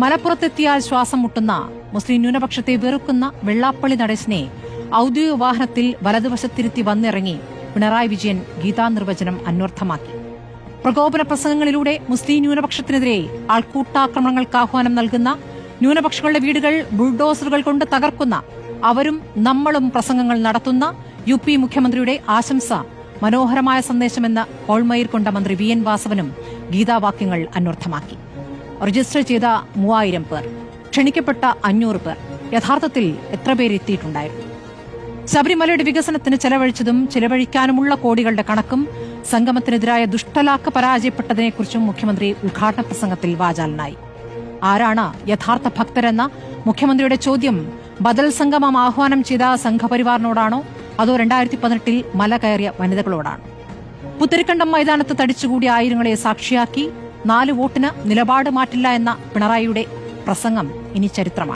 മലപ്പുറത്തെത്തിയാൽ ശ്വാസം മുട്ടുന്ന മുസ്ലിം ന്യൂനപക്ഷത്തെ വെറുക്കുന്ന വെള്ളാപ്പള്ളി നടേശനെ ഔദ്യോഗിക വാഹനത്തിൽ വലതുവശത്തിരുത്തി വന്നിറങ്ങി പിണറായി വിജയൻ ഗീതാനിർവചനം അന്വർത്ഥമാക്കി. പ്രകോപന പ്രസംഗങ്ങളിലൂടെ മുസ്ലിം ന്യൂനപക്ഷത്തിനെതിരെ ആൾക്കൂട്ടാക്രമണങ്ങൾക്ക് ആഹ്വാനം നൽകുന്ന, ന്യൂനപക്ഷങ്ങളുടെ വീടുകൾ ബുൾഡോസറുകൾ കൊണ്ട് തകർക്കുന്ന, അവരും നമ്മളും പ്രസംഗങ്ങൾ നടത്തുന്ന UP മുഖ്യമന്ത്രിയുടെ ആശംസ മനോഹരമായ സന്ദേശമെന്ന് കോൾമയിർ കൊണ്ട മന്ത്രി VN വാസവനും ഗീതാവാക്യങ്ങൾ അന്വർത്ഥമാക്കി. രജിസ്റ്റർ ചെയ്ത 3000 പേർ, ക്ഷണിക്കപ്പെട്ട 500 പേർ, യഥാർത്ഥത്തിൽ എത്ര പേര് എത്തിയിട്ടുണ്ടായിരുന്നു? ശബരിമലയുടെ വികസനത്തിന് ചെലവഴിച്ചതും ചെലവഴിക്കാനുമുള്ള കോടികളുടെ കണക്കും സംഗമത്തിനെതിരായ ദുഷ്ടലാക്ക് പരാജയപ്പെട്ടതിനെക്കുറിച്ചും മുഖ്യമന്ത്രി ഉദ്ഘാടന പ്രസംഗത്തിൽ വാചാലനായി. ആരാണ് യഥാർത്ഥ ഭക്തരെന്ന മുഖ്യമന്ത്രിയുടെ ചോദ്യം ബദൽ സംഗമം ആഹ്വാനം ചെയ്ത സംഘപരിവാറിനോടാണോ അതോ 2018 മല കയറിയ വനിതകളോടാണോ? പുത്തരിക്കണ്ടം മൈതാനത്ത് തടിച്ചുകൂടിയ ആയിരങ്ങളെ സാക്ഷിയാക്കി 4 വോട്ടിന് നിലപാട് മാറ്റില്ല എന്ന പിണറായിയുടെ പ്രസംഗം ഇനി ചരിത്രമാണ്.